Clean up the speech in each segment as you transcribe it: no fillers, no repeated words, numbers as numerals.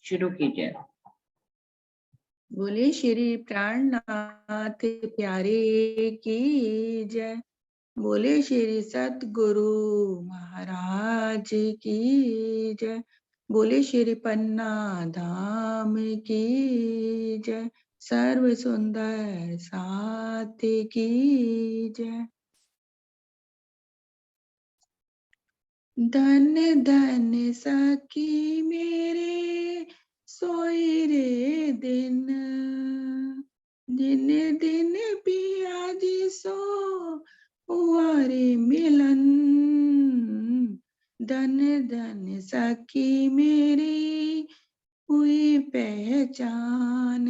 शुरू कीजिए। बोले श्री प्राणनाथ प्यारे की जय। बोले श्री सतगुरु महाराज की जय। बोले श्री पन्ना धाम की जय। सर्व सुंदर साथ की जय। धन धन सखी मेरे सोई रे दिन, दिन दिन पिया जी सो हुआ रे मिलन। धन धन सखी मेरी हुई पहचान,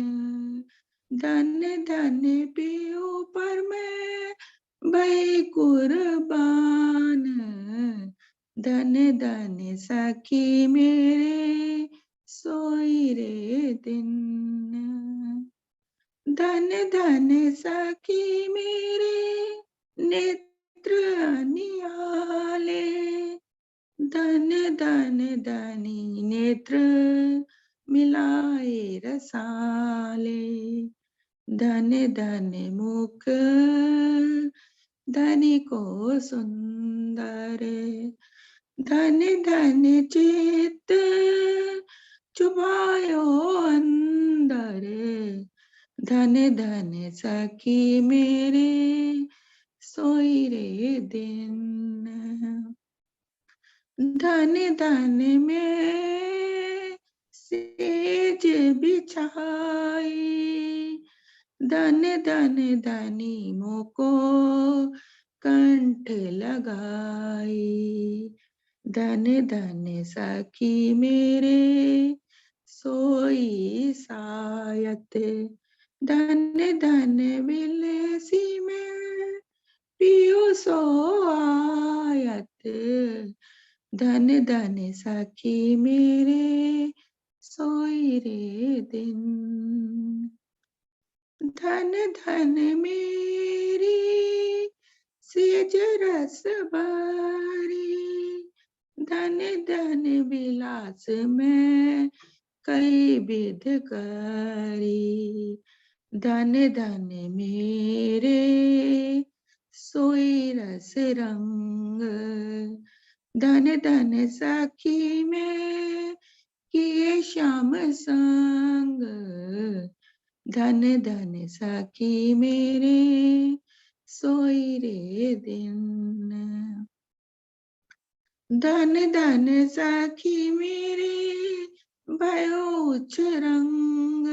धन धन पियो पर मैं भई कुर्बान। धन धन सखी मेरे सोई रे दिन, धन धन सखी मेरे नेत्र निहाले, धन धन धनी नेत्र मिलाए रसाले। धन धन मुख धनी को सुंदर, धन धन चित्त चुभायो अंदर। धन धन सखी मेरे सोई रे दिन, धन धन में सेज बिछाई, धन धन धनी मोको कंठ लगाई। धन धन सखी मेरे सोई सायत, धन धन विलसी में पियो सो आयत। धन धन सखी मेरे सोई रे दिन, धन धन मेरी सेज रस बारी, धन धन विलास में कई विध करी। धन धन मेरे सोई रस रंग, धन धन सखी में किए श्याम संग। धन धन सखी मेरे सोई रे दिन, धन धन सखी मेरे भयो रंग।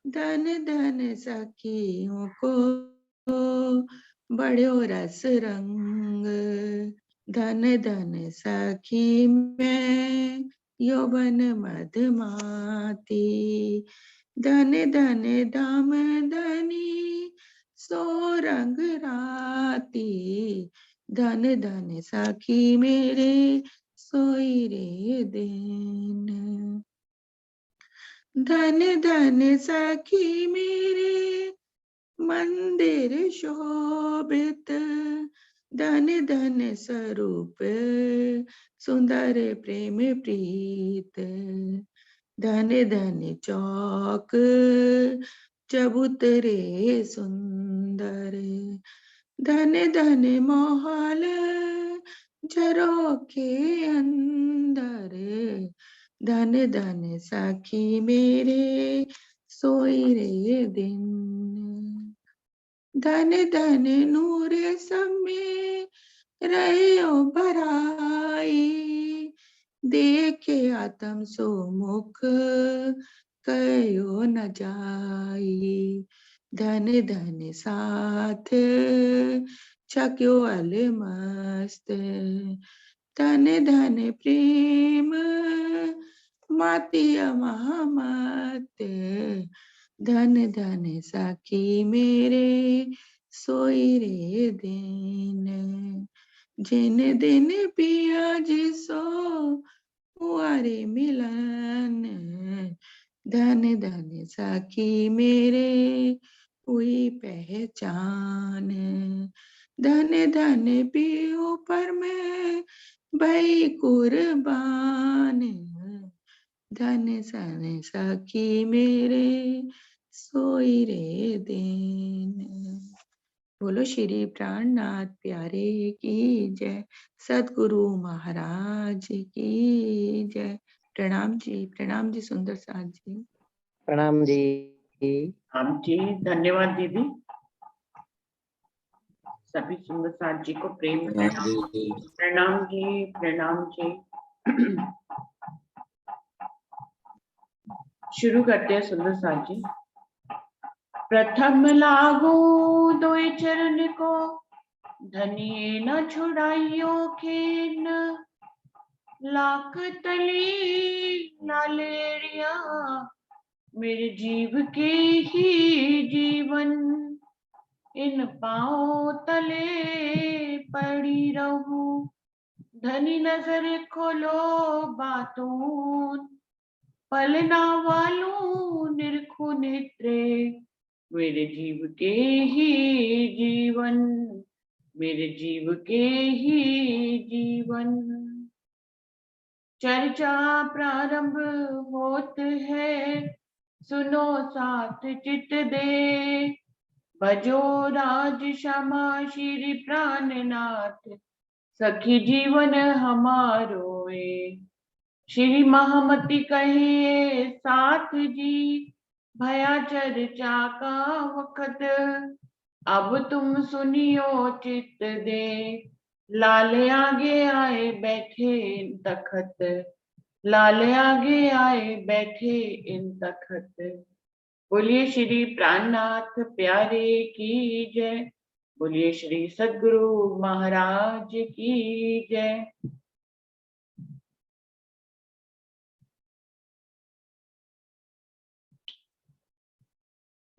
धन धन सखियों को बढ़ो रस रंग, धन धन सखी में यौवन मधमाती। धन धन दाम धनी सो रंग राती, धन धन सखी मेरे सोई रे दिन। धन धन सखी मेरे मंदिर शोभित, धन धन स्वरूप सुंदर प्रेम प्रीत। धन धन चौक चबूतरे सुंदर, धन धन महल झरोखे अंदर। धन धन सखी मेरे सोई रे दिन, धन धन नूर सब में रहे ओ भराई। देखे आत्म सो मुख कयो न जाई। धन धन साथ छक्यो अल मस्त, धन धन प्रेम माती महामत। धन धन सखी मेरे सोई रे दिन, जिन दिन पिया जी सो हुआ रे मिलन। धन धन सखी मेरे हुई पहचान, धन धन पियो पर मैं भई कुर्बान। धन सन सखी मेरे सोई रे दिन। बोलो श्री प्राणनाथ प्यारे की जय, सदगुरु महाराज की जय। प्रणाम जी सुंदर साथ जी। प्रणाम जी। हम जी धन्यवाद दीदी। सभी सुंदर साथ जी को प्रेम प्रणाम जी, प्रणाम जी। शुरू करते हैं सुंदर साथ जी। प्रथम लागू दोय चरण को, धनिये न छुड़ाइयो खेन। लाख तली लालेरिया, मेरे जीव के ही जीवन। इन पाँव तले पड़ी रहूं, धनी नजर खोलो बातून। पलना वालू निरखु नेत्रे, मेरे जीव के ही जीवन, मेरे जीव के ही जीवन। चर्चा प्रारंभ होत है, सुनो साथ चित दे। भजो राज क्षमा श्री प्राणनाथ, सखी जीवन हमारो ए। श्री महामति कहे साथ जी, भया चर्चा का वखत। अब तुम सुनियो चित दे, लाल आगे आए बैठे इन तखत। लाल आगे आए बैठे इन तखत। बोलिए श्री प्राणनाथ प्यारे की जय। बोलिए श्री सद्गुरु महाराज की जय।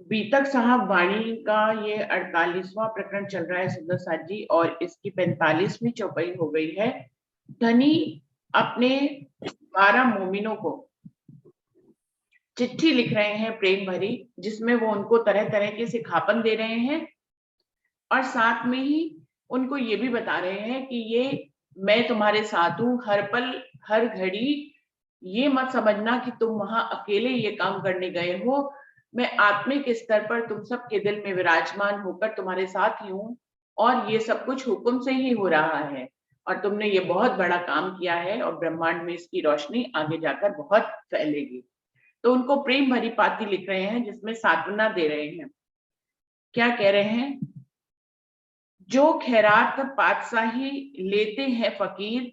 बीतक साहब वाणी का ये 48वां प्रकरण चल रहा है सुंदर साथ जी, और इसकी 45वीं चौपाई हो गई है। धनी अपने 12 मोमिनों को चिट्ठी लिख रहे हैं प्रेम भरी, जिसमें वो उनको तरह तरह के सिखापन दे रहे हैं, और साथ में ही उनको ये भी बता रहे हैं कि ये मैं तुम्हारे साथ हूं हर पल हर घड़ी। ये मत समझना कि तुम वहां अकेले ये काम करने गए हो। मैं आत्मिक स्तर पर तुम सबके दिल में विराजमान होकर तुम्हारे साथ ही हूँ, और ये सब कुछ हुक्म से ही हो रहा है, और तुमने ये बहुत बड़ा काम किया है, और ब्रह्मांड में इसकी रोशनी आगे जाकर बहुत फैलेगी। तो उनको प्रेम भरी पाती लिख रहे हैं, जिसमें सांत्वना दे रहे हैं। क्या कह रहे हैं? जो खैरात पातशाही लेते हैं फकीर,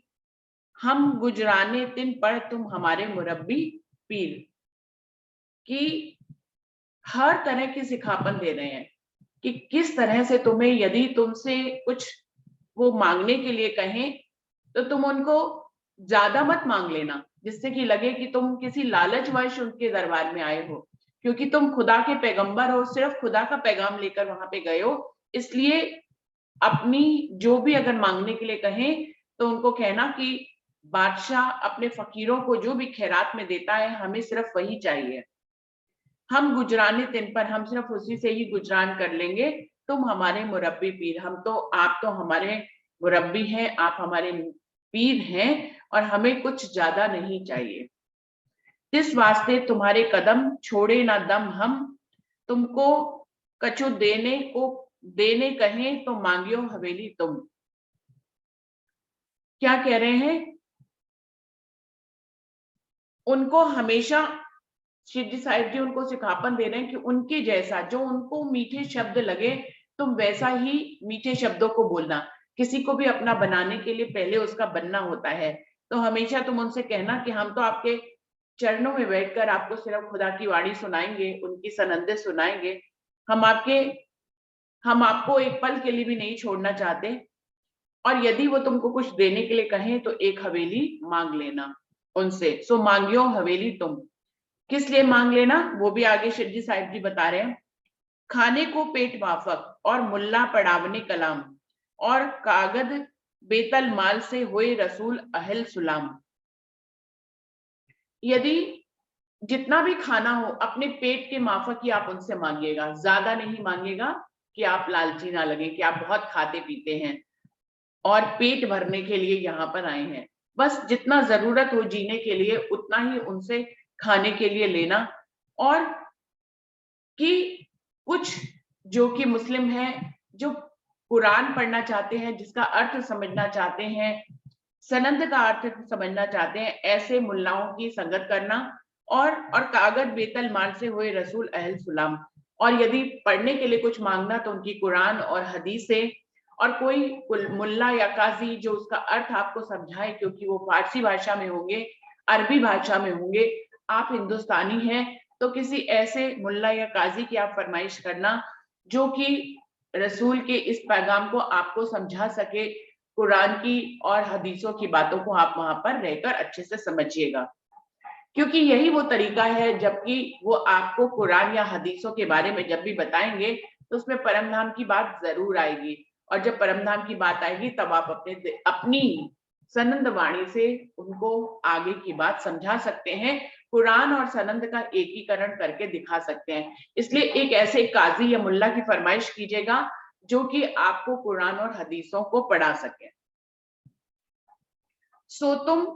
हम गुजराने तिन पर तुम हमारे मुरब्बी पीर। कि हर तरह की सिखापन दे रहे हैं कि किस तरह से तुम्हें, यदि तुमसे कुछ वो मांगने के लिए कहें तो तुम उनको ज्यादा मत मांग लेना, जिससे कि लगे कि तुम किसी लालचवश उनके दरबार में आए हो, क्योंकि तुम खुदा के पैगंबर हो, सिर्फ खुदा का पैगाम लेकर वहां पे गए हो। इसलिए अपनी जो भी अगर मांगने के लिए कहें तो उनको कहना कि बादशाह अपने फकीरों को जो भी खैरात में देता है, हमें सिर्फ वही चाहिए। हम गुजराने दिन पर हम सिर्फ उसी से ही गुजरान कर लेंगे। तुम हमारे मुरब्बी पीर, हम तो आप तो हमारे मुरब्बी हैं, आप हमारे पीर हैं, और हमें कुछ ज्यादा नहीं चाहिए। इस वास्ते तुम्हारे कदम छोड़े ना दम हम, तुमको कछु देने कहें तो मांगियो हवेली तुम। क्या कह रहे हैं? उनको हमेशा शिवजी साहिब जी उनको सिखापन दे रहे हैं कि उनके जैसा, जो उनको मीठे शब्द लगे, तुम वैसा ही मीठे शब्दों को बोलना। किसी को भी अपना बनाने के लिए पहले उसका बनना होता है। तो हमेशा तुम उनसे कहना कि हम तो आपके चरणों में बैठकर आपको सिर्फ खुदा की वाणी सुनाएंगे, उनकी सनंदे सुनाएंगे। हम आपको एक पल के लिए भी नहीं छोड़ना चाहते। और यदि वो तुमको कुछ देने के लिए कहें तो एक हवेली मांग लेना उनसे। सो मांगियो हवेली तुम। किस लिए मांग लेना, वो भी आगे शिवजी साहिब जी बता रहे हैं। खाने को पेट माफक, और मुल्ला पढ़ावने कलाम, और कागद बेतल माल से होए रसूल अहल सुलाम। यदि जितना भी खाना हो अपने पेट के माफक ही आप उनसे मांगिएगा, ज्यादा नहीं मांगिएगा कि आप लालची ना लगे कि आप बहुत खाते पीते हैं और पेट भरने के लिए यहाँ पर आए हैं। बस जितना जरूरत हो जीने के लिए उतना ही उनसे खाने के लिए लेना। और कि कुछ जो कि मुस्लिम हैं, जो कुरान पढ़ना चाहते हैं, जिसका अर्थ समझना चाहते हैं, सनंद का अर्थ समझना चाहते हैं, ऐसे मुल्लाओं की संगत करना। और कागज बेतल माल से हुए रसूल अहल सुलाम। और यदि पढ़ने के लिए कुछ मांगना तो उनकी कुरान और हदीस से। और कोई मुल्ला या काजी जो उसका अर्थ आपको समझाए, क्योंकि वो फारसी भाषा में होंगे, अरबी भाषा में होंगे। आप हिंदुस्तानी हैं तो किसी ऐसे मुल्ला या काजी की आप फरमाइश करना जो कि रसूल के इस पैगाम को आपको समझा सके, कुरान की और हदीसों की बातों को आप वहां पर रहकर अच्छे से समझिएगा। क्योंकि यही वो तरीका है, जबकि वो आपको कुरान या हदीसों के बारे में जब भी बताएंगे तो उसमें परम धाम की बात जरूर आएगी। और जब परम धाम की बात आएगी तब आप अपनी सनंद वाणी से उनको आगे की बात समझा सकते हैं, कुरान और सनंद का एकीकरण करके दिखा सकते हैं। इसलिए एक ऐसे काजी या मुल्ला की फरमाइश कीजिएगा जो कि आपको कुरान और हदीसों को पढ़ा सके। सो तुम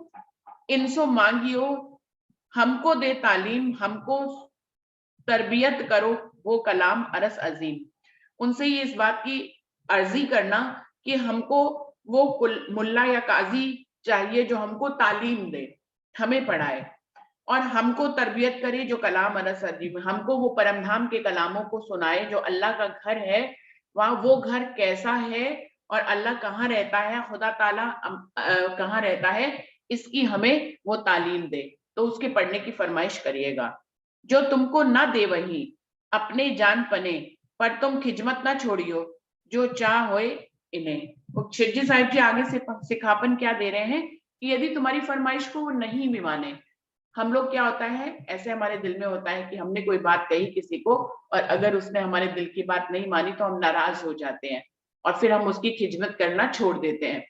इनसो मांगियो, हमको दे तालीम, हमको तरबियत करो, वो कलाम अरस अजीम। उनसे ये इस बात की अर्जी करना कि हमको वो मुल्ला या काजी चाहिए जो हमको तालीम दे, हमें पढ़ाए और हमको तरबियत करे, जो कलाम अरस अजीम, हमको वो परमधाम के कलामों को सुनाए, जो अल्लाह का घर है, वहां वो घर कैसा है और अल्लाह कहाँ रहता है, खुदा ताला कहाँ रहता है, इसकी हमें वो तालीम दे। तो उसके पढ़ने की फरमाइश करिएगा। जो तुमको ना दे वही अपने जान पने, पर तुम खिजमत ना छोड़ियो, जो चाह होए इन्हें। तो शिरजी साहिब जी आगे से सिखापन क्या दे रहे हैं कि यदि तुम्हारी फरमाइश को वो नहीं भी माने, हम लोग क्या होता है, ऐसे हमारे दिल में होता है कि हमने कोई बात कही किसी को और अगर उसने हमारे दिल की बात नहीं मानी तो हम नाराज हो जाते हैं और फिर हम उसकी खिदमत करना छोड़ देते हैं।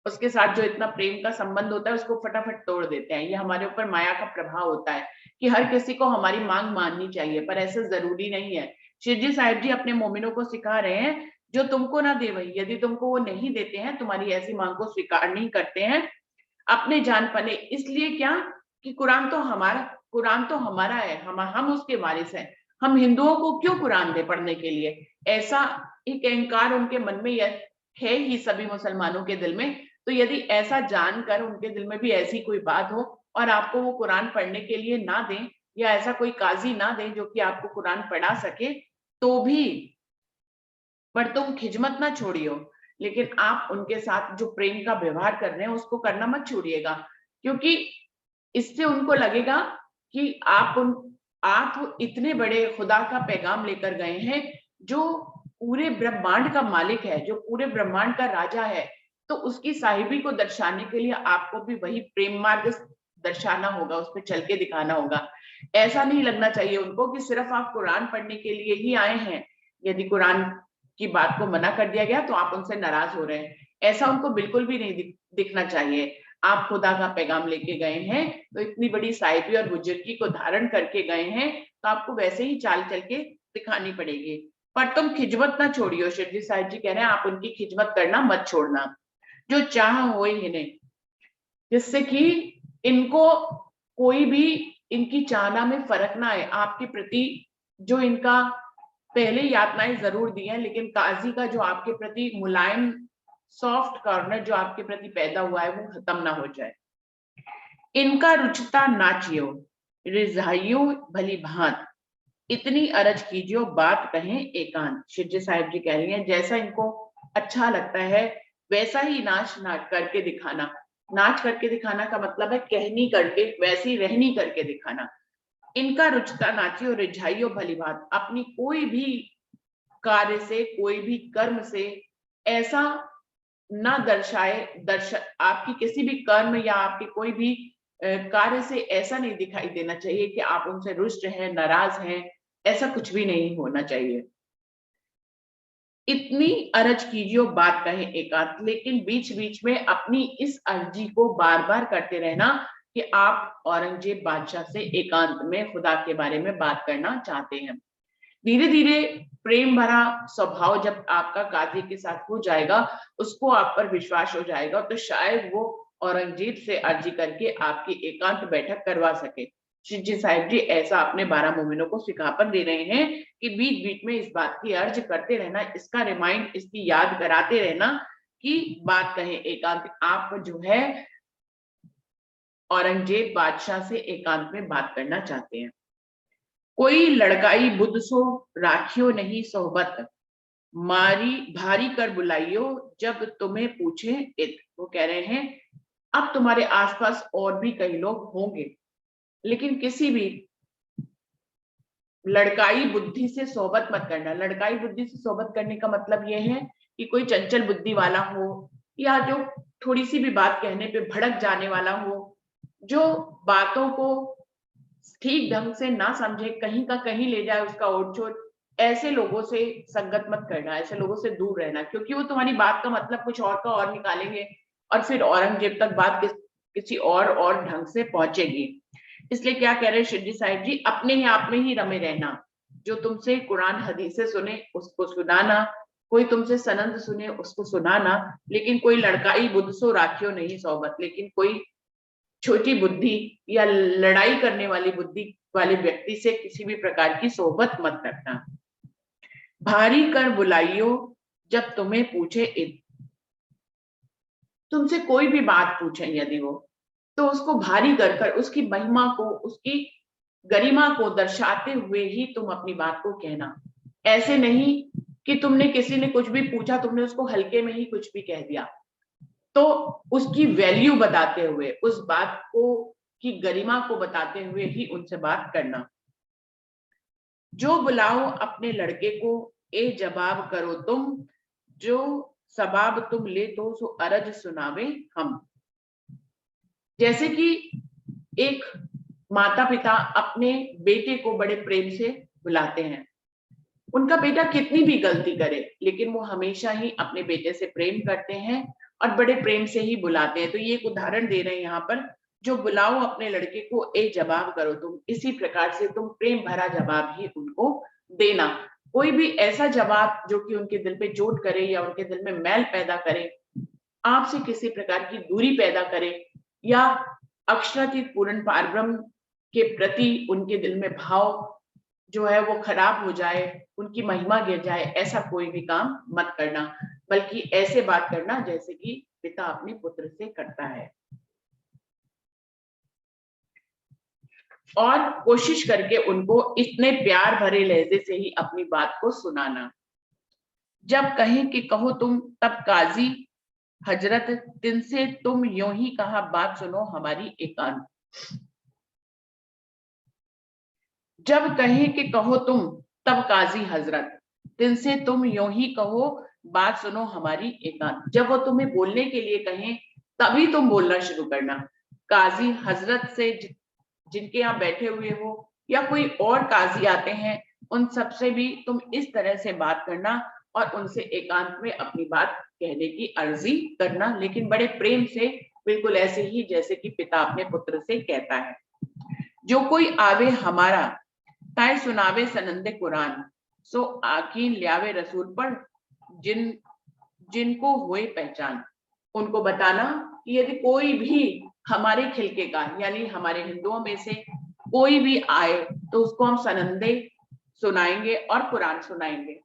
उसके साथ जो इतना प्रेम का संबंध होता है उसको फटाफट तोड़ देते हैं। ये हमारे ऊपर माया का प्रभाव होता है कि हर किसी को हमारी मांग माननी चाहिए, पर ऐसा जरूरी नहीं है। शिरजी साहिब जी अपने मोमिनों को सिखा रहे हैं, जो तुमको ना दे वही, यदि तुमको वो नहीं देते हैं, तुम्हारी ऐसी मांग को स्वीकार नहीं करते हैं, अपने जान पने, इसलिए क्या कि कुरान तो हमारा है, हम उसके वारिस हैं। हम हिंदुओं को क्यों कुरान दे पढ़ने के लिए, ऐसा एक अहंकार उनके मन में है ही, सभी मुसलमानों के दिल में। तो यदि ऐसा जानकर उनके दिल में भी ऐसी कोई बात हो और आपको वो कुरान पढ़ने के लिए ना दें या ऐसा कोई काजी ना दें जो कि आपको कुरान पढ़ा सके, तो भी पर तुम खिजमत ना छोड़ियो, लेकिन आप उनके साथ जो प्रेम का व्यवहार कर रहे हैं उसको करना मत छोड़िएगा। क्योंकि इससे उनको लगेगा कि आप इतने बड़े खुदा का पैगाम लेकर गए हैं जो पूरे ब्रह्मांड का मालिक है, जो पूरे ब्रह्मांड का राजा है, तो उसकी साहिबी को दर्शाने के लिए आपको भी वही प्रेम मार्ग दर्शाना होगा, उस पर चल के दिखाना होगा। ऐसा नहीं लगना चाहिए उनको कि सिर्फ आप कुरान पढ़ने के लिए ही आए हैं, यदि कुरान की बात को मना कर दिया गया तो आप उनसे नाराज हो रहे हैं, ऐसा उनको बिल्कुल भी नहीं दिखना चाहिए। आप खुदा का पैगाम लेके गए हैं तो इतनी बड़ी साहिबी और बुजुर्गी को धारण करके गए हैं, तो आपको वैसे ही चाल चल के दिखानी पड़ेगी। पर तुम खिजमत ना छोड़ियो, शिरजी साहिब जी कह रहे हैं आप उनकी खिजमत करना मत छोड़ना, जो चाह हो इन्हें, जिससे कि इनको कोई भी इनकी चाहना में फर्क ना आए आपके प्रति। जो इनका पहले यातनाएं जरूर दी हैं, लेकिन काजी का जो आपके प्रति मुलायम सॉफ्ट कॉर्नर जो आपके प्रति पैदा हुआ है वो खत्म ना हो जाए। इनका रुचता नाचियो, रिझाइयो भली भांत, इतनी अरज कीजियो बात कहें एकांत। शिरजी साहिब जी कह रही हैं जैसा इनको अच्छा लगता है वैसा ही नाच करके दिखाना। नाच करके दिखाना का मतलब है कहनी करके, वैसी रहनी करके दिखाना। इनका रुचता नाचियो रिझाइयो भली बात, अपनी कोई भी कार्य से, कोई भी कर्म से ऐसा ना आपकी किसी भी कर्म या आपके कोई भी कार्य से ऐसा नहीं दिखाई देना चाहिए कि आप उनसे रुष्ट हैं, नाराज हैं, ऐसा कुछ भी नहीं होना चाहिए। इतनी अर्ज कीजिए बात कहे एकांत, लेकिन बीच बीच में अपनी इस अर्जी को बार बार करते रहना कि आप औरंगजेब बादशाह से एकांत में खुदा के बारे में बात करना चाहते हैं। धीरे धीरे प्रेम भरा स्वभाव जब आपका काजी के साथ हो जाएगा, उसको आप पर विश्वास हो जाएगा, तो शायद वो औरंगजेब से अर्जी करके आपकी एकांत बैठक करवा सके। शिवजी साहिब जी ऐसा अपने 12 मोमिनों को सिखापन दे रहे हैं कि बीच बीच में इस बात की अर्ज करते रहना, इसका रिमाइंड, इसकी याद कराते रहना कि बात कहें एकांत। आप जो है औरंगजेब बादशाह से एकांत में बात करना चाहते हैं। कोई लड़काई बुद्ध सो राखियो नहीं सोहबत, मारी भारी कर बुलाइयो जब तुम्हें पूछे इत। वो कह रहे हैं अब तुम्हारे आसपास और भी कई लोग होंगे, लेकिन किसी भी लड़काई बुद्धि से सोहबत मत करना। लड़काई बुद्धि से सोहबत करने का मतलब यह है कि कोई चंचल बुद्धि वाला हो, या जो थोड़ी सी भी बात कहने पे भड़क जाने वाला हो, जो बातों को ठीक ढंग से ना समझे, कहीं का कहीं ले जाए उसका ओट-छोट, ऐसे लोगों से संगत मत करना, ऐसे लोगों से दूर रहना, क्योंकि वो तुम्हारी बात का मतलब कुछ और का और निकालेंगे और फिर औरंगजेब तक बात किसी और ढंग से पहुंचेगी। इसलिए क्या कह रहे हैं शिवजी साहिब जी, अपने ही आप में ही रमे रहना। जो तुमसे कुरान हदीसें सुने उसको सुनाना, कोई तुमसे सनंद सुने उसको सुनाना, लेकिन कोई लड़काई बुद्ध सो राखियो नहीं सोहबत, लेकिन कोई छोटी बुद्धि या लड़ाई करने वाली बुद्धि वाले व्यक्ति से किसी भी प्रकार की सोहबत मत रखना। भारी कर बुलाइयो जब तुम्हें पूछे इत। तुमसे कोई भी बात पूछे यदि वो, तो उसको भारी कर उसकी महिमा को, उसकी गरिमा को दर्शाते हुए ही तुम अपनी बात को कहना। ऐसे नहीं कि तुमने किसी ने कुछ भी पूछा, तुमने उसको हल्के में ही कुछ भी कह दिया। तो उसकी वैल्यू बताते हुए, उस बात को की गरिमा को बताते हुए ही उनसे बात करना। जो बुलाओ अपने लड़के को ए जवाब करो तुम, जो सबाब तुम ले तो सो अरज सुनावे हम। जैसे कि एक माता पिता अपने बेटे को बड़े प्रेम से बुलाते हैं, उनका बेटा कितनी भी गलती करे लेकिन वो हमेशा ही अपने बेटे से प्रेम करते हैं और बड़े प्रेम से ही बुलाते हैं। तो ये एक उदाहरण दे रहे हैं यहाँ पर, जो बुलाओ अपने लड़के को ए जवाब करो तुम, इसी प्रकार से तुम प्रेम भरा जवाब ही उनको देना। कोई भी ऐसा जवाब जो कि उनके दिल पे चोट करे या उनके दिल में मैल पैदा करे, आपसे किसी प्रकार की दूरी पैदा करे, या अक्षरातीत पूर्ण पारब्रह्म के प्रति उनके दिल में भाव जो है वो खराब हो जाए, उनकी महिमा गिर जाए, ऐसा कोई भी काम मत करना, बल्कि ऐसे बात करना जैसे कि पिता अपने पुत्र से करता है। और कोशिश करके उनको इतने प्यार भरे लहजे से ही अपनी बात को सुनाना। जब कहें कि कहो तुम तब काजी हजरत, तिनसे तुम यूं ही कहा बात सुनो हमारी एकांत। जब कहें कि कहो तुम तब काजी हजरत, तिनसे तुम यूं ही कहो बात सुनो हमारी एकांत। जब वो तुम्हें बोलने के लिए कहें तभी तुम बोलना शुरू करना। काजी हजरत से जिनके यहाँ बैठे हुए हो, या कोई और काजी आते हैं, उन सबसे भी तुम इस तरह से बात करना और उनसे एकांत में अपनी बात कहने की अर्जी करना, लेकिन बड़े प्रेम से, बिल्कुल ऐसे ही जैसे कि पिता अपने पुत्र से कहता है। जो कोई आवे हमारा ताए सुनावे सनंदे कुरान, सो आकीन ल्यावे रसूल पर जिनको हुए पहचान। उनको बताना कि यदि कोई भी हमारे खिलके का, यानी हमारे हिंदुओं में से कोई भी आए तो उसको हम सनंदे सुनाएंगे और कुरान सुनाएंगे,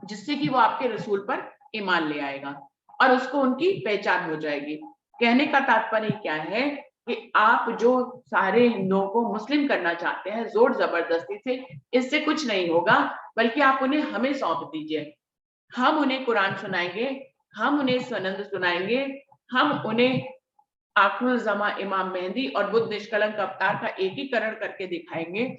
जिससे कि वो आपके रसूल पर ईमान ले आएगा और उसको उनकी पहचान हो जाएगी। कहने का तात्पर्य क्या है कि आप जो सारे हिंदुओं को मुस्लिम करना चाहते हैं जोर जबरदस्ती से, इससे कुछ नहीं होगा, बल्कि आप उन्हें हमें सौंप दीजिए। हम उन्हें कुरान सुनाएंगे, हम उन्हें सनंद सुनाएंगे, हम उन्हें आखिरुल ज़मा इमाम मेहदी और बुद्ध निष्कलंक अवतार का एकीकरण करके दिखाएंगे।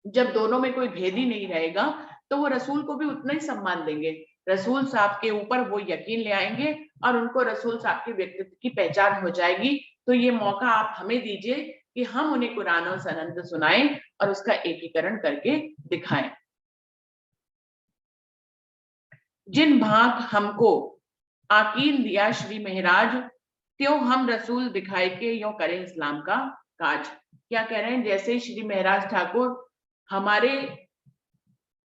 जब दोनों में कोई भेद ही नहीं रहेगा तो वो रसूल को भी उतना ही सम्मान देंगे, रसूल साहब के ऊपर वो यकीन ले आएंगे और उनको रसूल साहब के व्यक्तित्व की पहचान हो जाएगी। तो ये मौका आप हमें दीजिए कि हम उन्हें कुरान और सनंद सुनाएं और उसका एकीकरण करके दिखाएं। जिन भाग हमको आकील दिया श्री महराज, त्यों हम रसूल दिखाए के यो करें इस्लाम का काज। क्या कह रहे हैं, जैसे श्री महराज ठाकुर हमारे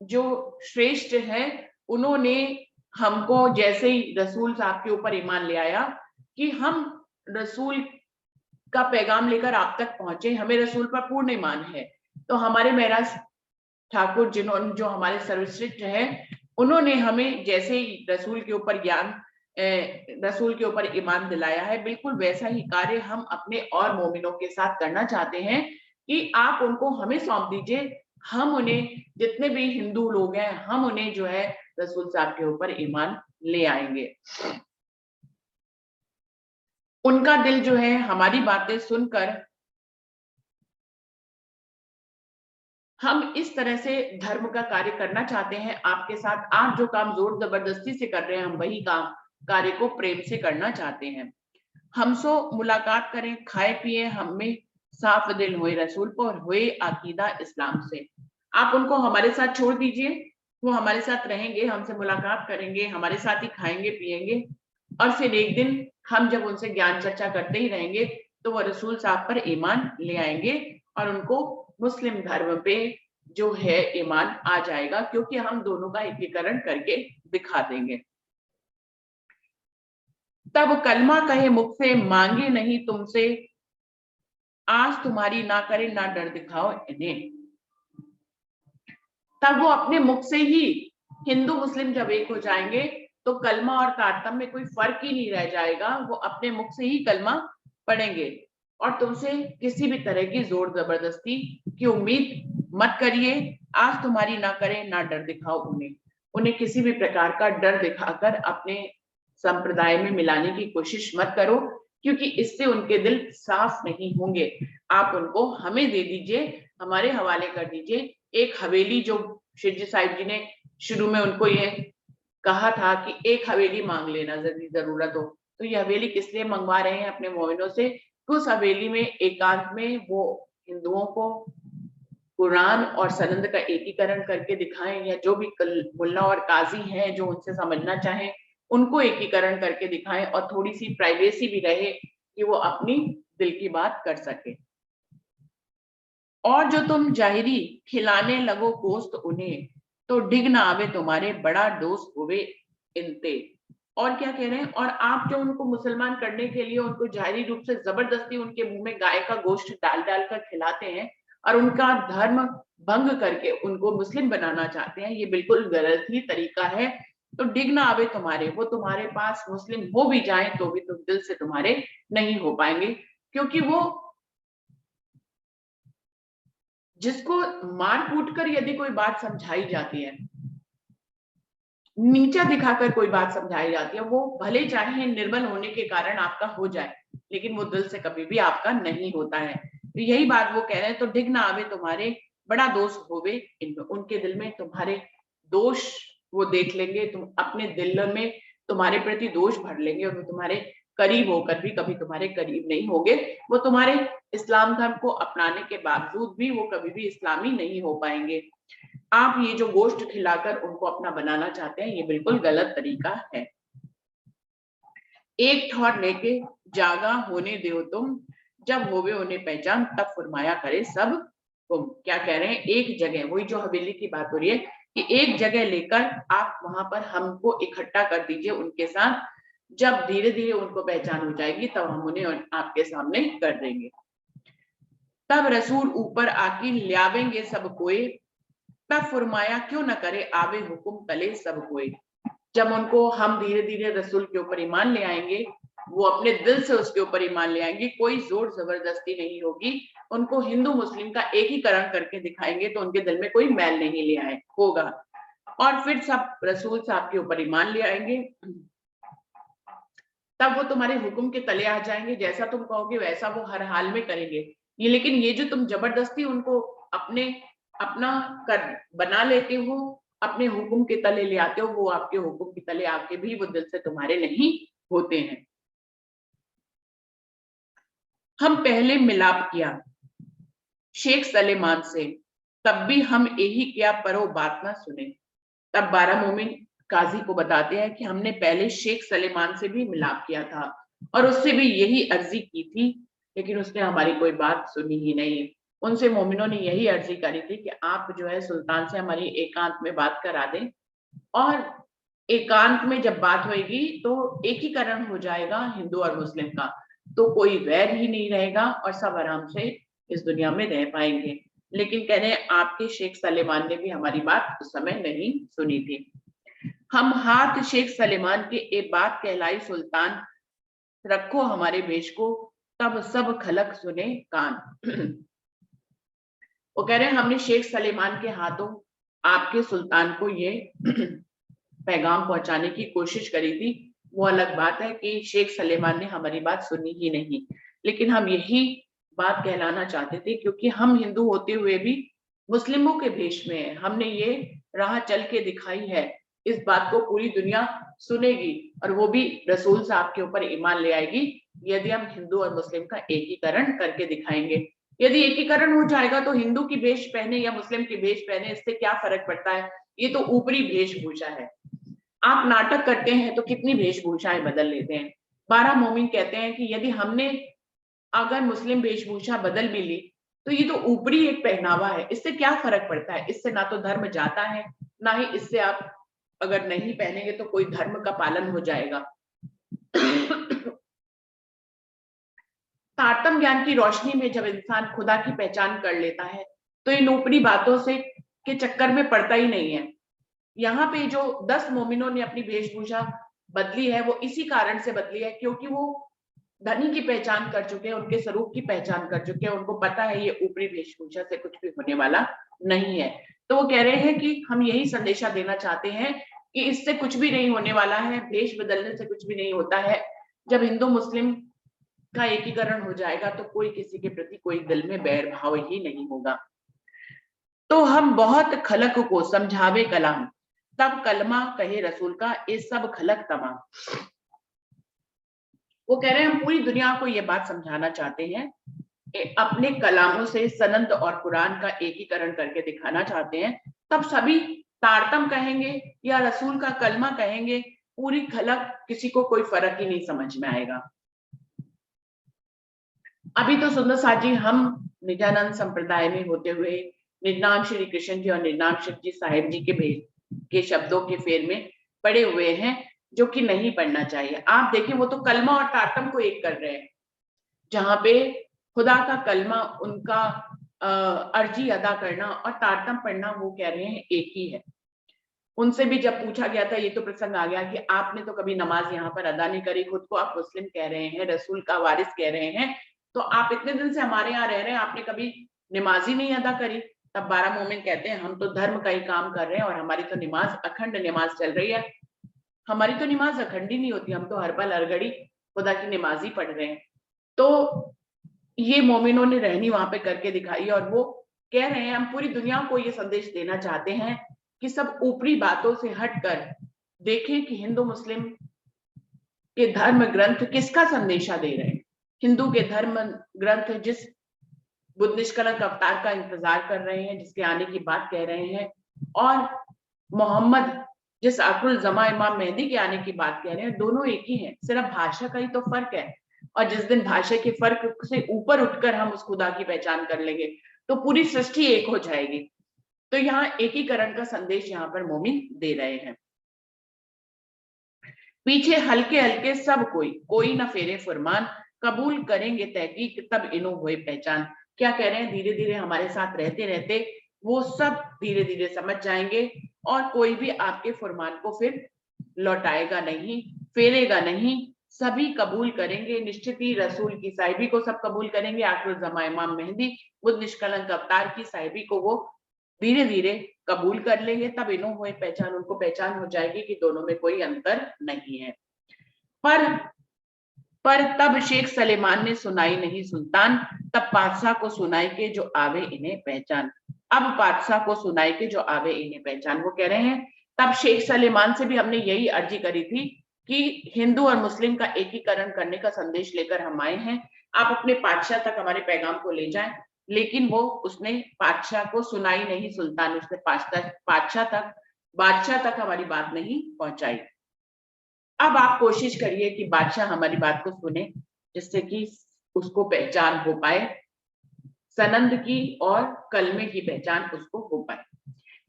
जो श्रेष्ठ है, उन्होंने हमको जैसे ही रसूल साहब के ऊपर ईमान ले आया कि हम रसूल का पैगाम लेकर आप तक पहुंचे, हमें रसूल पर पूर्ण ईमान है। तो हमारे महराज ठाकुर जिन्होंने जो हमारे सर्वश्रेष्ठ हैं, उन्होंने हमें जैसे ही रसूल के ऊपर रसूल के ऊपर ईमान दिलाया है, बिल्कुल वैसा ही कार्य हम अपने और मोमिनों के साथ करना चाहते हैं कि आप उनको हमें सौंप दीजिए, हम उन्हें जितने भी हिंदू लोग हैं, हम उन्हें जो है रसूल साहब के ऊपर ईमान ले आएंगे। उनका दिल जो है हमारी बातें सुनकर, हम इस तरह से धर्म का कार्य करना चाहते हैं आपके साथ। आप जो काम जोर जबरदस्ती से कर रहे हैं, हम वही काम कार्य को प्रेम से करना चाहते हैं। हमसो मुलाकात करें, खाए पिए, हमें साफ दिल हुए रसूल पर, हुए अकीदा इस्लाम से। आप उनको हमारे साथ छोड़ दीजिए, वो हमारे साथ रहेंगे, हमसे मुलाकात करेंगे, हमारे साथ ही खाएंगे पिएंगे, और फिर एक दिन हम जब उनसे ज्ञान चर्चा करते ही रहेंगे तो वो रसूल साहब पर ईमान ले आएंगे और उनको मुस्लिम धर्म पे जो है ईमान आ जाएगा, क्योंकि हम दोनों का एकीकरण करके दिखा देंगे। तब कलमा कहे मुख से, मांगे नहीं तुमसे, आज तुम्हारी ना करे ना डर दिखाओ इन्हें। तब वो अपने मुख से ही, हिंदू मुस्लिम जब एक हो जाएंगे तो कलमा और तारतम में कोई फर्क ही नहीं रह जाएगा, वो अपने मुख से ही कलमा पढ़ेंगे। और तुमसे किसी भी तरह की जोर जबरदस्ती की उम्मीद मत करिए, आज तुम्हारी ना करे ना डर दिखाओ उन्हें। उन्हें किसी भी प्रकार का डर दिखाकर अपने संप्रदाय में मिलाने की कोशिश मत करो, क्योंकि इससे उनके दिल साफ नहीं होंगे। आप उनको हमें दे दीजिए, हमारे हवाले कर दीजिए। एक हवेली जो शिरजी साहिब जी ने शुरू में उनको ये कहा था कि एक हवेली मांग लेना यदि जरूरत हो, तो ये हवेली किस लिए मंगवा रहे हैं अपने मोमिनों से? उस हवेली में एकांत में वो हिंदुओं को कुरान और सनद का एकीकरण करके दिखाएं, या जो भी मुल्ला और काजी हैं जो उनसे समझना चाहें उनको एकीकरण करके दिखाएं, और थोड़ी सी प्राइवेसी भी रहे कि वो अपनी दिल की बात कर सके। और जो तुम जाहिरी खिलाने लगो गोश्त उन्हें, तो डिग ना आवे तुम्हारे, बड़ा दोस्त हुए इनते। और क्या कह रहे हैं? और आप जो उनको मुसलमान करने के लिए उनको जाहिरी रूप से जबरदस्ती उनके मुंह में गाय का गोश्त डाल डाल कर खिलाते हैं और उनका धर्म भंग करके उनको मुस्लिम बनाना चाहते हैं, ये बिल्कुल गलत ही तरीका है। तो डिग ना आवे तुम्हारे, वो तुम्हारे पास मुस्लिम हो भी जाए तो भी तुम दिल से तुम्हारे नहीं हो पाएंगे, क्योंकि वो जिसको मार कूट कर यदि कोई बात समझाई जाती है, नीचा दिखाकर कोई बात समझाई जाती है, वो भले चाहे निर्बल होने के कारण आपका हो जाए, लेकिन वो दिल से कभी भी आपका नहीं होता है। तो यही बात वो कह रहे हैं, तो डिग ना आवे तुम्हारे, बड़ा दोष होवे इनमें। उनके दिल में तुम्हारे दोष वो देख लेंगे, तुम अपने दिल में तुम्हारे प्रति दोष भर लेंगे, और वो तुम्हारे करीब होकर भी कभी तुम्हारे करीब नहीं होंगे। वो तुम्हारे इस्लाम धर्म को अपनाने के बावजूद भी वो कभी भी इस्लामी नहीं हो पाएंगे। आप ये जो गोश्त खिलाकर उनको अपना बनाना चाहते हैं, ये बिल्कुल गलत तरीका है। एक ठौर लेके जागा होने दो तुम, जब होवे उन्हें पहचान, तब फरमाया करे सब तुम। क्या कह रहे हैं? एक जगह, वही जो हवेली की बात हो रही है कि एक जगह लेकर आप वहां पर हमको इकट्ठा कर दीजिए उनके साथ, जब धीरे धीरे उनको पहचान हो जाएगी तब हम उन्हें आपके सामने कर देंगे। तब रसूल ऊपर आके ल्यावेंगे सब कोई, तब फरमाया क्यों न करे आवे हुकुम तले सब कोई। जब उनको हम धीरे धीरे रसूल के ऊपर ईमान ले आएंगे, वो अपने दिल से उसके ऊपर ईमान ले आएंगे, कोई जोर जबरदस्ती नहीं होगी, उनको हिंदू मुस्लिम का एकीकरण करके दिखाएंगे तो उनके दिल में कोई मैल नहीं ले आए होगा, और फिर सब रसूल साहब के ऊपर ईमान ले आएंगे। तब वो तुम्हारे हुक्म के तले आ जाएंगे, जैसा तुम कहोगे वैसा वो हर हाल में करेंगे। ये लेकिन ये जो तुम जबरदस्ती उनको अपने अपना कर बना लेते हो, अपने हुक्म के तले ले आते हो, वो आपके हुक्म के तले आके भी वो दिल से तुम्हारे नहीं होते हैं। हम पहले मिलाप किया शेख सलेमान से, तब भी हम यही किया पर वो बात ना सुने। तब 12 मोमिन काजी को बताते हैं कि हमने पहले शेख सलेमान से भी मिलाप किया था और उससे भी यही अर्जी की थी, लेकिन उसने हमारी कोई बात सुनी ही नहीं। उनसे मोमिनों ने यही अर्जी करी थी कि आप जो है सुल्तान से हमारी एकांत में बात करा दें, और एकांत में जब बात होगी तो एकीकरण हो जाएगा हिंदू और मुस्लिम का, तो कोई वैर ही नहीं रहेगा और सब आराम से इस दुनिया में रह पाएंगे। लेकिन कह रहे हैं आपके शेख सलेमान ने भी हमारी बात उस समय नहीं सुनी थी। हम हाथ शेख सलेमान के ए बात कहलाई सुल्तान, रखो हमारे भेष को तब सब खलक सुने कान। वो कह रहे हैं हमने शेख सलेमान के हाथों आपके सुल्तान को ये पैगाम पहुंचाने की कोशिश करी थी। वो अलग बात है कि शेख सलेमान ने हमारी बात सुनी ही नहीं, लेकिन हम यही बात कहलाना चाहते थे, क्योंकि हम हिंदू होते हुए भी मुस्लिमों के भेष में है। हमने ये राह चल के दिखाई है, इस बात को पूरी दुनिया सुनेगी और वो भी रसूल साहब के ऊपर ईमान ले आएगी यदि हम हिंदू और मुस्लिम का एकीकरण करके दिखाएंगे। यदि एकीकरण हो जाएगा तो हिंदू की वेश पहने या मुस्लिम की वेश पहने, इससे क्या फर्क पड़ता है? ये तो ऊपरी वेशभूषा है। आप नाटक करते हैं तो कितनी वेशभूषाएं बदल लेते हैं। 12 मोमिन कहते हैं कि यदि हमने अगर मुस्लिम वेशभूषा बदल भी ली तो ये तो ऊपरी एक पहनावा है, इससे क्या फर्क पड़ता है? इससे ना तो धर्म जाता है, ना ही इससे आप अगर नहीं पहनेंगे तो कोई धर्म का पालन हो जाएगा। तारतम ज्ञान की रोशनी में जब इंसान खुदा की पहचान कर लेता है तो इन ऊपरी बातों से के चक्कर में पड़ता ही नहीं है। यहाँ पे जो 10 मोमिनों ने अपनी वेशभूषा बदली है वो इसी कारण से बदली है क्योंकि वो धनी की पहचान कर चुके हैं, उनके स्वरूप की पहचान कर चुके हैं, उनको पता है ये ऊपरी वेशभूषा से कुछ भी होने वाला नहीं है। तो वो कह रहे हैं कि हम यही संदेशा देना चाहते हैं कि इससे कुछ भी नहीं होने वाला है, वेश बदलने से कुछ भी नहीं होता है। जब हिंदू मुस्लिम का एकीकरण हो जाएगा तो कोई किसी के प्रति कोई दिल में बैर भाव ही नहीं होगा। तो हम बहुत खलक को समझावे कलाम, तब कलमा कहे रसूल का ये सब खलक तमाम। वो कह रहे हैं हम पूरी दुनिया को ये बात समझाना चाहते हैं, अपने कलामों से सनद और कुरान का एकीकरण करके दिखाना चाहते हैं, तब सभी तारतम कहेंगे या रसूल का कलमा कहेंगे, पूरी खलक किसी को कोई फर्क ही नहीं समझ में आएगा। अभी तो सुंदर साथ जी हम निजानंद संप्रदाय में होते हुए निर्नाम श्री कृष्ण जी और निर्नाम शिव जी साहिब जी के शब्दों के फेर में पड़े हुए हैं, जो कि नहीं पढ़ना चाहिए। आप देखिए वो तो कलमा और तारतम को एक कर रहे हैं, जहां पे खुदा का कलमा उनका अर्जी अदा करना और तारतम पढ़ना वो कह रहे हैं एक ही है। उनसे भी जब पूछा गया था, ये तो प्रसंग आ गया कि आपने तो कभी नमाज यहाँ पर अदा नहीं करी, खुद को आप मुस्लिम कह रहे हैं, रसूल का वारिस कह रहे हैं, तो आप इतने दिन से हमारे यहाँ रह रहे हैं, आपने कभी नमाज ही नहीं अदा करी। तब 12 मोमिन कहते हैं हम तो धर्म का ही काम कर रहे हैं और हमारी तो नमाज अखंड नमाज चल रही है। हमारी तो नमाज अखंड ही नहीं होती, हम तो हर पल हर घड़ी खुदा की नमाज ही पढ़ रहे हैं। तो ये मोमिनों ने रहनी वहां पे करके दिखाई और वो कह रहे हैं हम पूरी दुनिया को ये संदेश देना चाहते हैं कि सब ऊपरी बातों से हटकर देखें कि हिंदू मुस्लिम के धर्म ग्रंथ किसका संदेशा दे रहे हैं। हिंदू के धर्म ग्रंथ जिस बुद्ध निष्कलंक अवतार का इंतजार कर रहे हैं, जिसके आने की बात कह रहे हैं, और मोहम्मद जिस आखिरुल ज़मा इमाम मेहदी के आने की बात कह रहे हैं, दोनों एक ही हैं, सिर्फ भाषा का ही तो फर्क है। और जिस दिन भाषा के फर्क से ऊपर उठकर हम उस खुदा की पहचान कर लेंगे तो पूरी सृष्टि एक हो जाएगी। तो यहाँ एकीकरण का संदेश यहाँ पर मोमिन दे रहे हैं। पीछे हल्के हल्के सब कोई न फेरे फरमान, कबूल करेंगे तहकीक तब इनो हुए पहचान। क्या कह रहे हैं, धीरे धीरे हमारे साथ रहते रहते वो सब धीरे धीरे समझ जाएंगे और कोई भी आपके फरमान को फिर लौटाएगा नहीं, फेरेगा नहीं, सभी कबूल करेंगे। निश्चित ही रसूल की साहिबी को सब कबूल करेंगे, आखिर ज़मा इमाम मेहदी बुद्ध निष्कलंक अवतार की साहिबी को वो धीरे धीरे कबूल कर लेंगे, तब इन्हों हुए पहचान, उनको पहचान हो जाएगी कि दोनों में कोई अंतर नहीं है। पर तब शेख सलेमान ने सुनाई नहीं सुल्तान, तब बादशाह को सुनाई के जो आवे इन्हें पहचान। अब बादशाह को सुनाई के जो आवे इन्हें पहचान। वो कह रहे हैं तब शेख सलेमान से भी हमने यही अर्जी करी थी कि हिंदू और मुस्लिम का एकीकरण करने का संदेश लेकर हम आए हैं, आप अपने बादशाह तक हमारे पैगाम को ले जाएं। लेकिन वो उसने बादशाह को सुनाई नहीं सुल्तान, उसने बादशाह तक हमारी बात नहीं पहुंचाई। अब आप कोशिश करिए कि बादशाह हमारी बात को सुने, जिससे कि उसको पहचान हो पाए, सनंद की और कलमे की पहचान उसको हो पाए।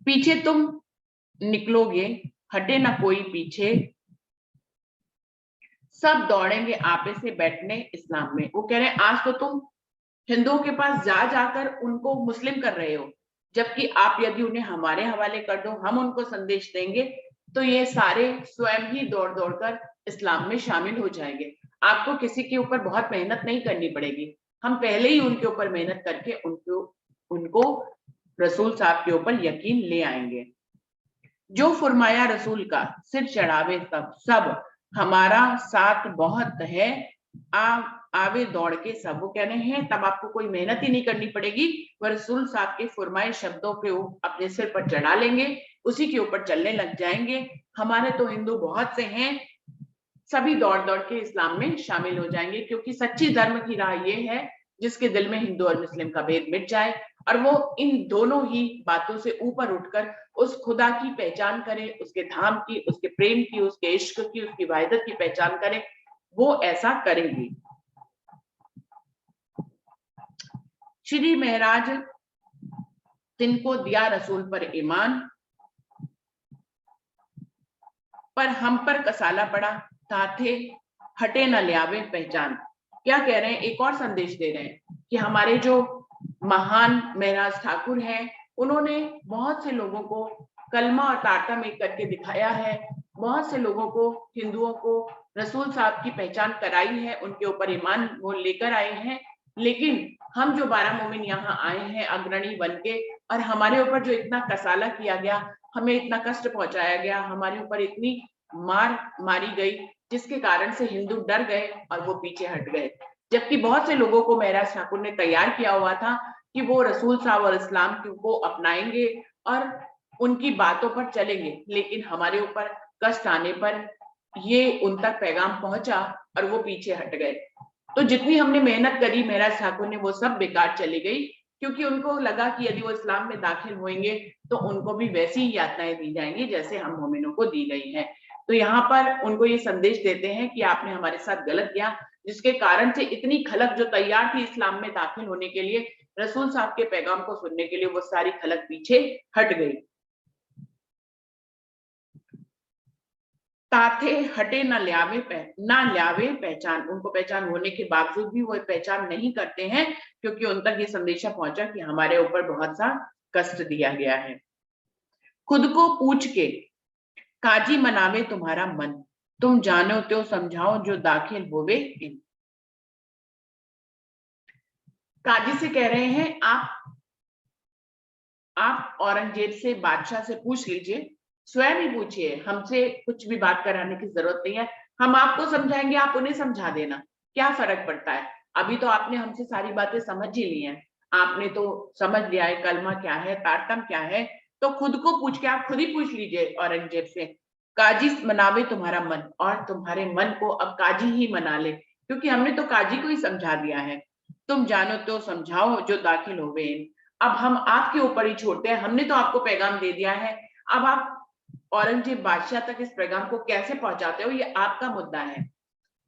पीछे तुम निकलोगे हटे ना कोई पीछे, सब दौड़ेंगे आपे से बैठने इस्लाम में। वो कह रहे हैं आज तो तुम हिंदुओं के पास जा जाकर उनको मुस्लिम कर रहे हो, जबकि आप यदि उन्हें हमारे हवाले कर दो, हम उनको संदेश देंगे, तो ये सारे स्वयं ही दौड़ दौड़ कर इस्लाम में शामिल हो जाएंगे। आपको किसी के ऊपर बहुत मेहनत नहीं करनी पड़ेगी, हम पहले ही उनके ऊपर मेहनत करके उनको रसूल साहब के ऊपर यकीन ले आएंगे। जो फरमाया रसूल का सिर चढ़ावे सब, सब हमारा साथ बहुत है, आवे दौड़ के सब। वो कह रहे हैं तब आपको कोई मेहनत ही नहीं करनी पड़ेगी, वह रसूल साहब के फरमाए शब्दों पे अपने सिर पर चढ़ा लेंगे, उसी के ऊपर चलने लग जाएंगे। हमारे तो हिंदू बहुत से हैं, सभी दौड़ दौड़ के इस्लाम में शामिल हो जाएंगे, क्योंकि सच्ची धर्म की राह ये है जिसके दिल में हिंदू और मुस्लिम का भेद मिट जाए और वो इन दोनों ही बातों से ऊपर उठकर उस खुदा की पहचान करे, उसके धाम की, उसके प्रेम की, उसके इश्क की, उसकी वाहिदत की पहचान करे। वो ऐसा करेंगी। श्री महराज तिनको दिया रसूल पर ईमान, पर हम पर कसाला पड़ा, ताथे हटे न ल्यावे पहचान। क्या कह रहे हैं, एक और संदेश दे रहे हैं कि हमारे जो महान महराज ठाकुर हैं, उन्होंने बहुत से लोगों को कलमा और तारतम एक करके दिखाया है, बहुत से लोगों को, हिंदुओं को रसूल साहब की पहचान कराई है, उनके ऊपर ईमान वो लेकर आए हैं। लेकिन हम जो 12 मोमिन यहाँ आए हैं अग्रणी बन के, और हमारे ऊपर जो इतना कसाला किया गया, हमें इतना कष्ट पहुंचाया गया, हमारे ऊपर इतनी मार मारी गई, जिसके कारण से हिंदू डर गए और वो पीछे हट गए। जबकि बहुत से लोगों को महराज ठाकुर ने तैयार किया हुआ था कि वो रसूल साहब और इस्लाम को अपनाएंगे और उनकी बातों पर चलेंगे, लेकिन हमारे ऊपर कष्ट आने पर ये उन तक पैगाम पहुंचा और वो पीछे हट गए। तो जितनी हमने मेहनत करी महराज ठाकुर ने, वो सब बेकार चली गई, क्योंकि उनको लगा कि यदि वो इस्लाम में दाखिल होंगे तो उनको भी वैसी ही यातनाएं दी जाएंगी जैसे हम मोमिनों को दी गई हैं। तो यहाँ पर उनको ये संदेश देते हैं कि आपने हमारे साथ गलत किया, जिसके कारण से इतनी खलक जो तैयार थी इस्लाम में दाखिल होने के लिए, रसूल साहब के पैगाम को सुनने के लिए, वो सारी खलक पीछे हट गई। ताथे हटे न ल्यावे पहचान, उनको पहचान होने के बावजूद भी वो पहचान नहीं करते हैं, क्योंकि उन तक ये संदेशा पहुंचा कि हमारे ऊपर बहुत सा कष्ट दिया गया है। खुद को पूछ के काजी मनावे तुम्हारा मन, तुम जानो त्यो समझाओ जो दाखिल होवे इन। काजी से कह रहे हैं आप औरंगजेब से, बादशाह से पूछ लीजिए, स्वयं ही पूछिए, हमसे कुछ भी बात कराने की जरूरत नहीं है, हम आपको समझाएंगे, आप उन्हें समझा देना, क्या फर्क पड़ता है। अभी तो आपने हमसे सारी बातें समझ ही ली हैं, आपने तो समझ लिया है कलमा क्या है, तारतम क्या है, तो खुद को पूछ के आप खुद ही पूछ लीजिए औरंगजेब से, काजी मनावे तुम्हारा मन, और तुम्हारे मन को अब काजी ही मना ले, क्योंकि हमने तो काजी को ही समझा दिया है। तुम जानो तो समझाओ जो दाखिल होवे इन, अब हम आपके ऊपर ही छोड़ते हैं, हमने तो आपको पैगाम दे दिया है, अब आप औरंगजेब बादशाह तक इस पैगाम को कैसे पहुंचाते हो, ये आपका मुद्दा है।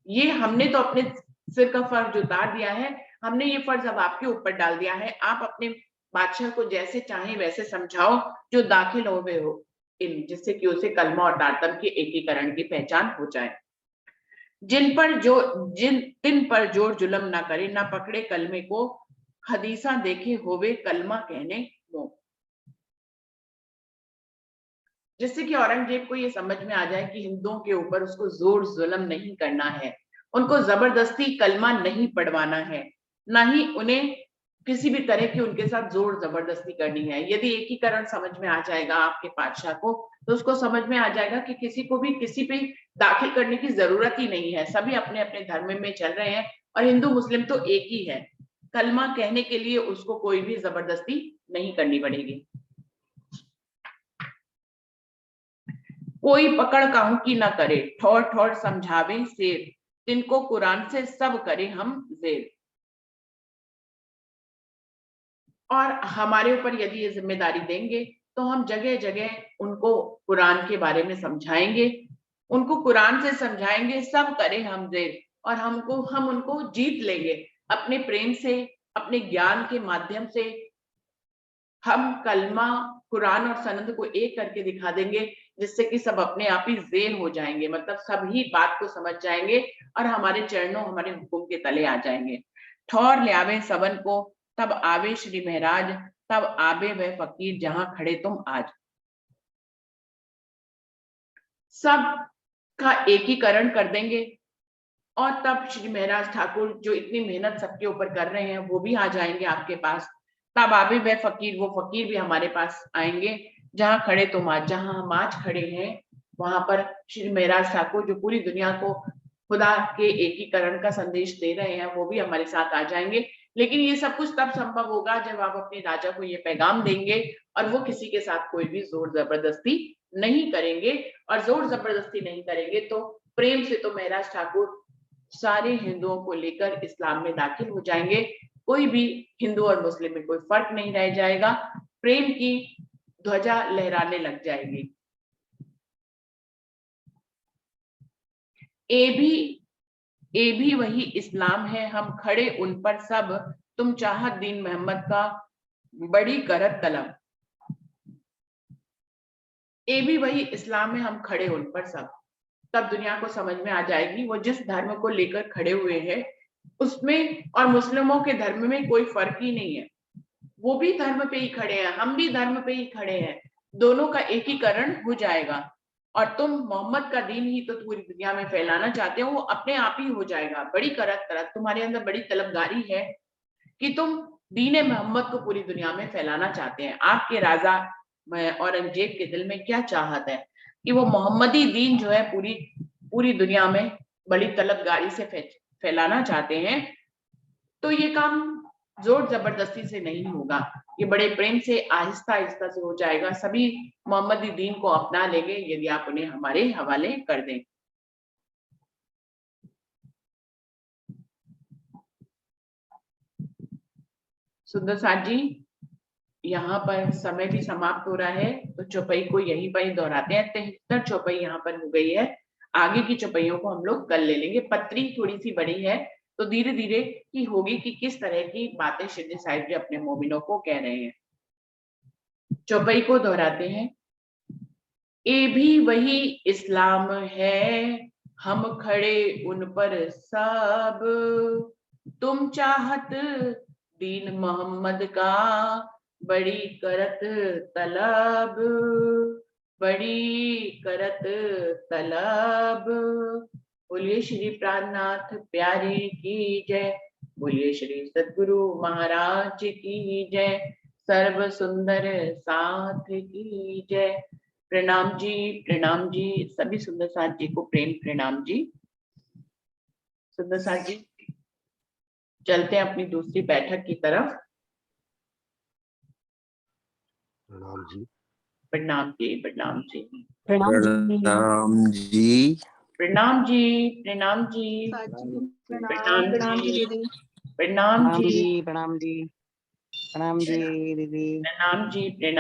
ये हमने तो अपने सिर का फर्ज उतार दिया है, हमने ये फर्ज अब आपके ऊपर डाल दिया है, आप अपने बादशाह को जैसे चाहें वैसे समझाओ जो दाखिल हो इन, जिससे कि उसे कलमा और तारतम के एकीकरण की पहचान हो जाए। जिन पर जोर जुलम ना करे, ना पकड़े कलमे को, हदीसा देखे होवे कलमा कहने वो। जिससे कि औरंगजेब को ये समझ में आ जाए कि हिंदुओं के ऊपर उसको जोर जुल्म नहीं करना है, उनको जबरदस्ती कलमा नहीं पढ़वाना है, ना ही उन्हें किसी भी तरह की उनके साथ जोर जबरदस्ती करनी है। यदि एकीकरण समझ में आ जाएगा आपके बादशाह को, तो उसको समझ में आ जाएगा कि किसी को भी किसी पे दाखिल करने की जरूरत ही नहीं है, सभी अपने अपने धर्म में चल रहे हैं और हिंदू मुस्लिम तो एक ही है। कलमा कहने के लिए उसको कोई भी जबरदस्ती नहीं करनी पड़ेगी। कोई पकड़ काहू की ना करे, ठोर ठोर समझावे शेर, तिनको कुरान से सब करे हम जेर। और हमारे ऊपर यदि ये जिम्मेदारी देंगे तो हम जगह जगह उनको कुरान के बारे में समझाएंगे, उनको कुरान से समझाएंगे, सब करे हम जेर, और हम उनको जीत लेंगे अपने प्रेम से, अपने ज्ञान के माध्यम से। हम कलमा कुरान और सनद को एक करके दिखा देंगे, जिससे कि सब अपने आप ही ज़ेल हो जाएंगे, मतलब सब ही बात को समझ जाएंगे और हमारे चरणों, हमारे हुक्म के तले आ जाएंगे। ठौर ले आवे सबन को, तब आवे श्री महराज, तब आवे वह फकीर जहां खड़े तुम आज। सब का एकीकरण कर देंगे और तब श्री महराज ठाकुर जो इतनी मेहनत सबके ऊपर कर रहे हैं वो भी आ जाएंगे आपके पास। तब आवे वह फकीर, वो फकीर भी हमारे पास आएंगे जहां खड़े तुम आज। जहां हम आज खड़े हैं वहां पर श्री महराज ठाकुर जो पूरी दुनिया को खुदा के एकीकरण का संदेश दे रहे हैं वो भी हमारे साथ आ जाएंगे। लेकिन ये सब कुछ तब संभव होगा जब आप अपने राजा को ये पैगाम देंगे और वो किसी के साथ कोई भी जोर जबरदस्ती नहीं करेंगे। और जोर जबरदस्ती नहीं करेंगे तो प्रेम से तो महराज ठाकुर सारे हिंदुओं को लेकर इस्लाम में दाखिल हो जाएंगे। कोई भी हिंदू और मुस्लिम में कोई फर्क नहीं रह जाएगा, प्रेम की ध्वजा लहराने लग जाएगी। ए भी वही इस्लाम है, हम खड़े उन पर सब, तुम चाहत दीन मोहम्मद का बड़ी करत तलब। ए भी वही इस्लाम है, हम खड़े उन पर सब। तब दुनिया को समझ में आ जाएगी वो जिस धर्म को लेकर खड़े हुए हैं उसमें और मुस्लिमों के धर्म में कोई फर्क ही नहीं है। वो भी धर्म पे ही खड़े हैं, हम भी धर्म पे ही खड़े हैं, दोनों का एकीकरण हो जाएगा। और तुम मोहम्मद का दीन ही तो पूरी दुनिया में फैलाना चाहते हो, वो अपने आप ही हो जाएगा। बड़ी करत तरत तुम्हारे अंदर बड़ी तलबगारी है कि तुम दीन मोहम्मद को पूरी दुनिया में फैलाना चाहते हैं। आपके राजा औरंगजेब के दिल में क्या चाहत है कि वो मोहम्मदी दीन जो है पूरी दुनिया में बड़ी तलबगारी से फैलाना चाहते हैं। तो ये काम जोर जबरदस्ती से नहीं होगा, ये बड़े प्रेम से आहिस्ता आहिस्ता से हो जाएगा। सभी मोहम्मदी दीन को अपना लेंगे यदि आप उन्हें हमारे हवाले कर दें। सुंदर साथ जी, यहाँ पर समय भी समाप्त हो रहा है तो चौपाई को यहीं पर ही दोहराते हैं। 73 चौपाई यहाँ पर हो गई है, आगे की चौपाइयों को हम लोग कल ले लेंगे। पत्री थोड़ी सी बड़ी है तो धीरे धीरे की होगी कि किस तरह की बातें शिरडी साहिब जी अपने मोमिनों को कह रहे हैं। चौपाई को दोहराते हैं। ये भी वही इस्लाम है, हम खड़े उन पर सब, तुम चाहत दीन मोहम्मद का बड़ी करत तलब, बड़ी करत तलब। बोलिए श्री प्राणनाथ प्यारे की जय, बोलिए श्री सद्गुरु महाराज की जय, सर्व सुंदर साथ की जय। प्रणाम जी, सभी सुंदर साथ जी को प्रेम प्रणाम जी। सुंदर साथ जी चलते हैं अपनी दूसरी बैठक की तरफ। प्रणाम जी। प्रणाम जी, प्रणाम जी, प्रणाम जी। प्रणाम जी, प्रणाम जी, प्रणाम जी, प्रणाम जी, प्रणाम जी दीदी, प्रणाम जी, प्रणाम।